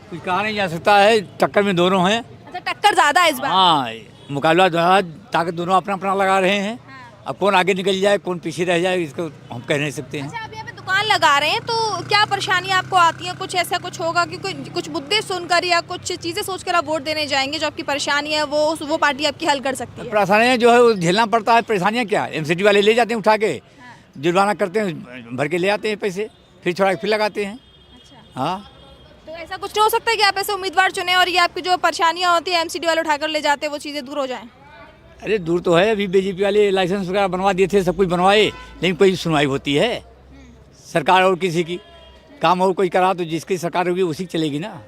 कुछ कहा नहीं जा सकता है, टक्कर में दोनों हैं। अच्छा टक्कर ज़्यादा है इस बार? हाँ मुकाबला ताकत दोनों अपना अपना लगा रहे हैं। अब कौन आगे निकल जाए कौन पीछे रह जाए इसको हम कह नहीं सकते हैं। अच्छा आप यहाँ पे दुकान लगा रहे हैं, तो क्या परेशानियाँ आपको आती हैं? कुछ ऐसा कुछ होगा कि कुछ मुद्दे सुनकर या कुछ चीज़ें सोचकर आप वोट देने जाएंगे, जो आपकी परेशानी है वो पार्टी आपकी हल कर सकती है? परेशानियाँ जो है वो झेलना पड़ता है। परेशानियाँ क्या, एमसीडी वाले ले जाते हैं उठा के, जुर्माना करते हैं, भर के ले आते हैं पैसे, फिर लगाते हैं। हाँ तो ऐसा कुछ नहीं हो सकता कि आप ऐसे उम्मीदवार चुने और ये आपकी जो परेशानियाँ होती है एमसीडी वाले उठाकर ले जाते हैं, वो चीज़ें दूर हो जाएँ? अरे दूर तो है, अभी बीजेपी वाले लाइसेंस वगैरह बनवा दिए थे, सब कुछ बनवाए, लेकिन कोई सुनवाई होती है? सरकार और किसी की काम और कोई करा तो जिसकी सरकार होगी उसी चलेगी ना,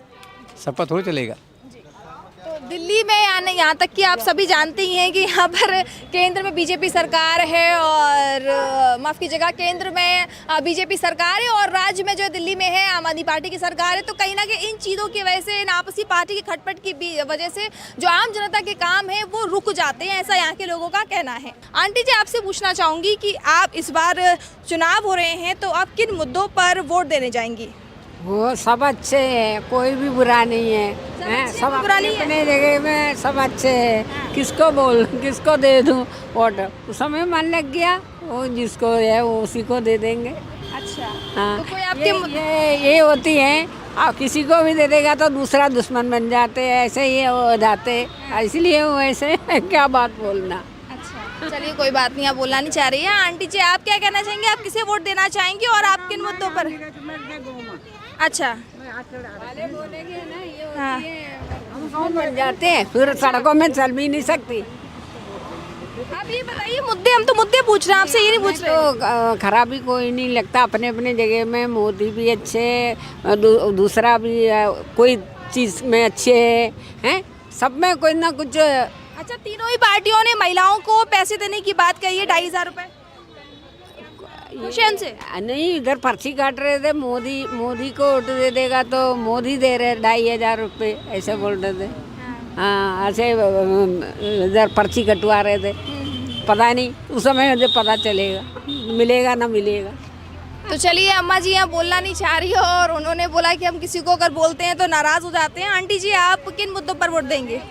सबका थोड़ा चलेगा। तो दिल्ली में यहाँ तक कि आप सभी जानते ही हैं कि यहाँ पर केंद्र में बीजेपी सरकार है, और माफ़ कीजिएगा केंद्र में बीजेपी सरकार है और राज्य में जो दिल्ली में है आम आदमी पार्टी की सरकार है। तो कहीं ना कहीं इन चीज़ों की वजह से, इन आपसी पार्टी की खटपट की वजह से जो आम जनता के काम है वो रुक जाते हैं, ऐसा यहाँ के लोगों का कहना है। आंटी जी आपसे पूछना चाहूँगी कि आप इस बार चुनाव हो रहे हैं, तो आप किन मुद्दों पर वोट देने जाएंगी? वो सब अच्छे हैं, कोई भी बुरा नहीं है, सब अपने जगह में सब अच्छे हैं। किसको दे दूं वोट? उस समय मन लग गया, वो जिसको है वो उसी को दे देंगे। अच्छा हाँ तो कोई आपके ये होती हैं, आप किसी को भी दे देगा तो दूसरा दुश्मन बन जाते हैं, ऐसे ही हो जाते, इसलिए वो ऐसे क्या बात बोलना। अच्छा चलिए कोई बात नहीं, आप बोलना नहीं चाह रही है। आंटी जी आप क्या कहना चाहेंगे, आप किसे वोट देना चाहेंगी और आप किन मुद्दों पर? अच्छा बोलेंगे ना ये हाँ। हम कौन बन जाते हैं, फिर सड़कों में चल भी नहीं सकती। आप ये बताइए मुद्दे, हम तो मुद्दे पूछ रहे हैं आपसे, ये नहीं पूछ रहे। तो खराबी कोई नहीं लगता, अपने अपने जगह में मोदी भी अच्छे, दूसरा भी कोई चीज़ में अच्छे हैं, सब में कोई ना कुछ। अच्छा तीनों ही पार्टियों ने महिलाओं को पैसे देने की बात कही है, 2,500 रुपये से नहीं, इधर पर्ची काट रहे थे, मोदी को वोट दे देगा तो मोदी दे रहे 2,500 रुपये, ऐसे बोल रहे थे। हाँ ऐसे इधर पर्ची कटवा रहे थे, पता नहीं उस समय मुझे पता चलेगा, मिलेगा ना मिलेगा। तो चलिए अम्मा जी यहाँ बोलना नहीं चाह रही हो, और उन्होंने बोला कि हम किसी को अगर बोलते हैं तो नाराज़ हो जाते हैं। आंटी जी आप किन मुद्दों पर वोट देंगे?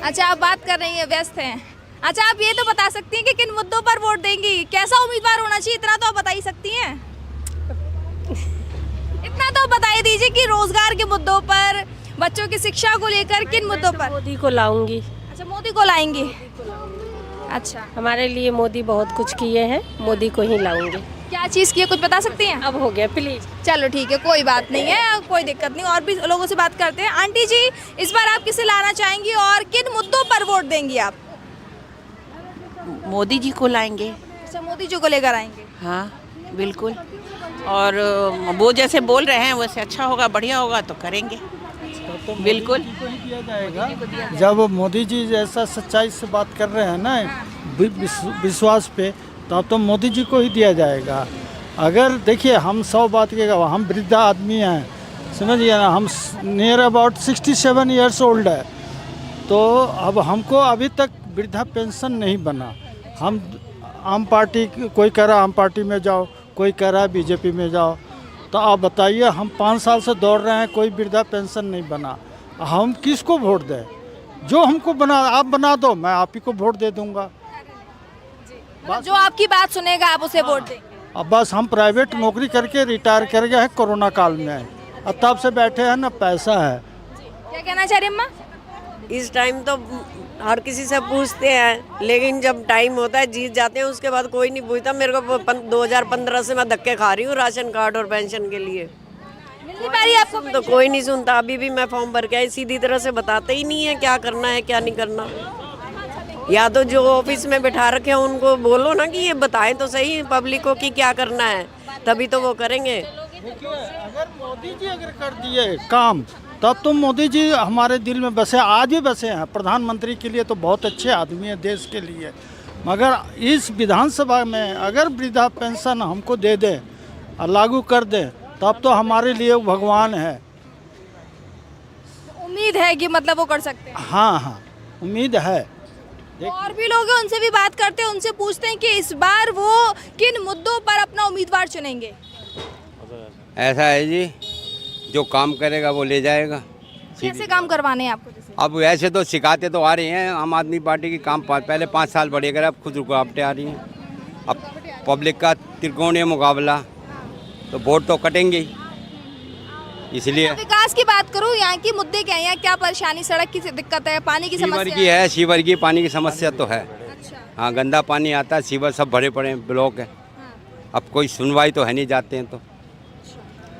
अच्छा आप बात कर रही हैं, व्यस्त हैं। अच्छा आप ये तो बता सकती हैं कि किन मुद्दों पर वोट देंगी, कैसा उम्मीदवार होना चाहिए, इतना तो आप बता ही सकती हैं। इतना तो बता ही दीजिए कि रोजगार के मुद्दों पर, बच्चों की शिक्षा को लेकर किन मुद्दों पर? मोदी को लाऊंगी। अच्छा मोदी को लाएंगी। अच्छा हमारे लिए मोदी बहुत कुछ किए हैं, मोदी को ही लाऊंगी। क्या चीज़ की है कुछ बता सकती हैं? अब हो गया प्लीज। चलो ठीक है कोई बात नहीं है, कोई दिक्कत नहीं, और भी लोगों से बात करते हैं। आंटी जी इस बार आप किसे लाना चाहेंगी और किन मुद्दों पर वोट देंगी आप? मोदी जी को लाएंगे। अच्छा मोदी जी को लेकर आएंगे। हाँ बिल्कुल। और वो जैसे बोल रहे हैं वैसे अच्छा होगा, बढ़िया होगा तो करेंगे बिल्कुल। जब मोदी जी जैसा सच्चाई से बात कर रहे हैं ना विश्वास पे, तो अब तो मोदी जी को ही दिया जाएगा। अगर देखिए हम 100 बात के हम वृद्धा आदमी हैं, समझिए ना, हम नियर अबाउट 67 ईयर्स ओल्ड है, तो अब हमको अभी तक वृद्धा पेंशन नहीं बना। हम आम पार्टी, कोई कह रहा आम पार्टी में जाओ, कोई कह रहा है बीजेपी में जाओ, तो आप बताइए, हम 5 साल से दौड़ रहे हैं, कोई वृद्धा पेंशन नहीं बना। हम किसको वोट दें? जो हमको बना, आप बना दो, मैं आप ही को वोट दे दूंगा। जो आपकी बात सुनेगा आप उसे वोट देंगे। अब बस हम प्राइवेट नौकरी करके रिटायर कर गए हैं कोरोना काल में, अब तब से बैठे हैं ना पैसा है। क्या कहना चाह रही अम्मा? इस टाइम तो हर किसी से पूछते हैं, लेकिन जब टाइम होता है जीत जाते हैं, उसके बाद कोई नहीं पूछता। मेरे को 2015 से मैं धक्के खा रही हूँ राशन कार्ड और पेंशन के लिए, मिल नहीं पा रही आपको तो कोई नहीं सुनता। अभी भी मैं फॉर्म भर के आई, सीधी तरह से बताते ही नहीं है क्या करना है क्या नहीं करना। या तो जो ऑफिस में बैठा रखे हैं उनको बोलो ना कि ये बताएं तो सही पब्लिक को कि क्या करना है, तभी तो वो करेंगे। अगर मोदी जी अगर कर दिए काम, तब तो मोदी जी हमारे दिल में बसे, आज भी बसे हैं। प्रधानमंत्री के लिए तो बहुत अच्छे आदमी हैं देश के लिए, मगर इस विधानसभा में अगर वृद्धा पेंशन हमको दे दें और लागू कर दें, तब तो हमारे लिए भगवान है। उम्मीद है कि मतलब वो कर सकते हैं। हाँ हाँ, उम्मीद है। और भी लोग हैं, उनसे भी बात करते हैं, उनसे पूछते हैं कि इस बार वो किन मुद्दों पर अपना उम्मीदवार चुनेंगे। ऐसा है जी, जो काम करेगा वो ले जाएगा। कैसे काम करवाने हैं आपको? जैसे अब वैसे तो सिखाते तो आ रही हैं आम आदमी पार्टी की, काम पहले 5 साल बढ़े गए, अब खुद रुकावटें आ रही हैं। अब पब्लिक का त्रिकोणीय मुकाबला, तो वोट तो कटेंगे ही, इसलिए। विकास की बात करूँ, यहाँ की मुद्दे क्या हैं? यहाँ क्या परेशानी? सड़क की दिक्कत है, पानी की समस्या है, सीवर की पानी की समस्या तो है। हाँ, गंदा पानी आता है, सीवर सब भरे पड़े हैं, ब्लॉक है। अब कोई सुनवाई तो है नहीं, जाते हैं तो।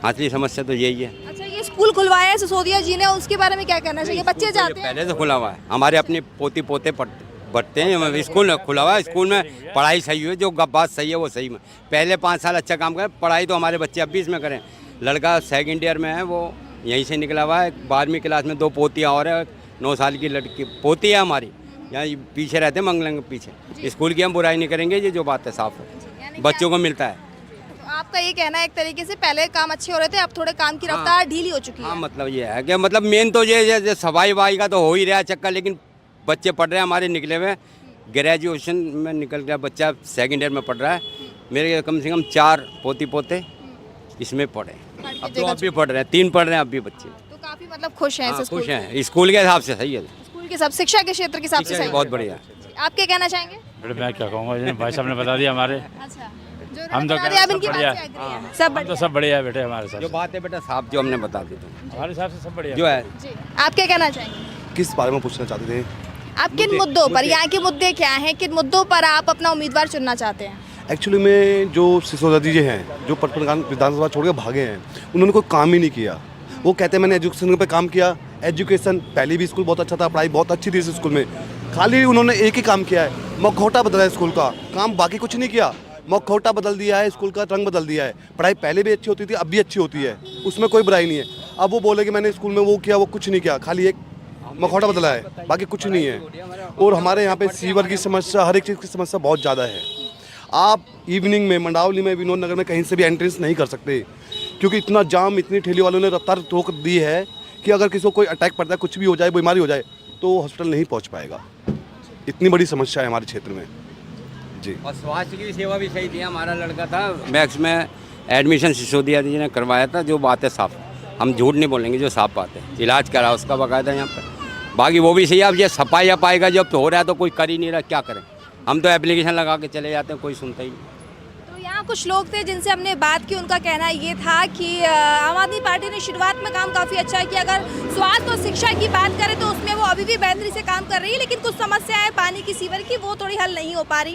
असली समस्या तो यही है। अच्छा, ये स्कूल खुलवाया है सिसोदिया जी ने, उसके बारे में क्या कहना चाहिए? बच्चे जाते हैं? पहले से खुला हुआ है, हमारे अपने पोती पोते पढ़ते हैं, स्कूल खुला हुआ है, स्कूल में पढ़ाई सही हुई, जो बात सही है वो सही में। पहले 5 साल अच्छा काम करें, पढ़ाई तो हमारे बच्चे अब भी इसमें करें। लड़का 2nd ईयर में है, वो यहीं से निकला हुआ है। 12वीं क्लास में 2 पोतियाँ और है, 9 साल की लड़की पोती है हमारी। यहाँ पीछे रहते हैं मंगलम के पीछे। स्कूल की हम बुराई नहीं करेंगे, ये जो बात है साफ है, बच्चों को मिलता है। आपका ये कहना है एक तरीके से पहले काम अच्छे हो रहे थे, अब थोड़े काम की रफ्तार ढीली हो चुकी है। हाँ, मतलब ये है कि मतलब मेन तो ये सफाई वफाई का तो हो ही रहा चक्कर, लेकिन बच्चे पढ़ रहे हैं हमारे, निकले हुए ग्रेजुएशन में निकल गया बच्चा, 2nd ईयर में पढ़ रहा है। मेरे कम से कम 4 पोती पोते इसमें पढ़े, अब तो अब भी पढ़ रहे हैं, 3 पढ़ रहे हैं अब भी बच्चे। तो काफी मतलब खुश हैं? हाँ, खुश हैं, स्कूल के हिसाब से सही है। स्कूल के सब शिक्षा के क्षेत्र के हिसाब से सही, बहुत बढ़िया। आप क्या कहना चाहेंगे? मैं क्या कहूँगा, भाई साहब ने बता दिया हमारे। अच्छा, हम तो सब बढ़िया है बेटे हमारे साथ। जो बात है बेटा साहब, जो हमने बता दी हमारे हिसाब से सब बढ़िया जो है। आप क्या कहना चाहेंगे? किस बारे में पूछना चाहते थे आप? किन मुद्दों पर, यहाँ के मुद्दे क्या हैं, किन मुद्दों पर आप अपना उम्मीदवार चुनना चाहते हैं? एक्चुअली में जो सिसोदिया जी हैं, जो पटना विधानसभा छोड़ के भागे हैं, उन्होंने कोई काम ही नहीं किया। वो कहते हैं मैंने एजुकेशन पे काम किया, एजुकेशन पहले भी स्कूल बहुत अच्छा था, पढ़ाई बहुत अच्छी थी इस स्कूल में, खाली उन्होंने एक ही काम किया है, मखौटा बदला है स्कूल का, काम बाकी कुछ नहीं किया। मखौटा बदल दिया है, स्कूल का रंग बदल दिया है। पढ़ाई पहले भी अच्छी होती थी, अब भी अच्छी होती है, उसमें कोई बुराई नहीं है। अब वो बोले कि मैंने स्कूल में वो किया, वो कुछ नहीं किया, खाली एक मखौटा बदला है, बाकी कुछ नहीं है। और हमारे यहाँ पे सीवर की समस्या, हर एक चीज़ की समस्या बहुत ज़्यादा है। आप इवनिंग में मंडावली में, विनोद नगर में कहीं से भी एंट्रेंस नहीं कर सकते, क्योंकि इतना जाम, इतनी ठेली वालों ने रफ्तार रोक दी है कि अगर किसी को कोई अटैक पड़ता है, कुछ भी हो जाए, बीमारी हो जाए, तो हॉस्पिटल नहीं पहुँच पाएगा। इतनी बड़ी समस्या है हमारे क्षेत्र में जी। और स्वास्थ्य की सेवा भी सही थी। हमारा लड़का था मैक्स में एडमिशन सिसोदिया जी ने करवाया था, जो बात है साफ, हम झूठ नहीं बोलेंगे, जो साफ बात है। इलाज करा उसका बाकायदा यहाँ पर, बाकी वो भी सही है। अब ये सफाई आ पाएगा, जब तो हो रहा है तो कोई कर ही नहीं रहा, क्या करें? हम तो एप्लीकेशन लगा के चले जाते हैं, कोई सुनता ही नहीं। तो यहाँ कुछ लोग थे जिनसे हमने बात की, उनका कहना ये था कि आम आदमी पार्टी ने शुरुआत में काम काफ़ी अच्छा किया। अगर स्वास्थ्य और शिक्षा की बात करें तो उसमें वो अभी भी बेहतरी से काम कर रही है, लेकिन कुछ समस्या है पानी की, सीवर की, वो थोड़ी हल नहीं हो पा रही।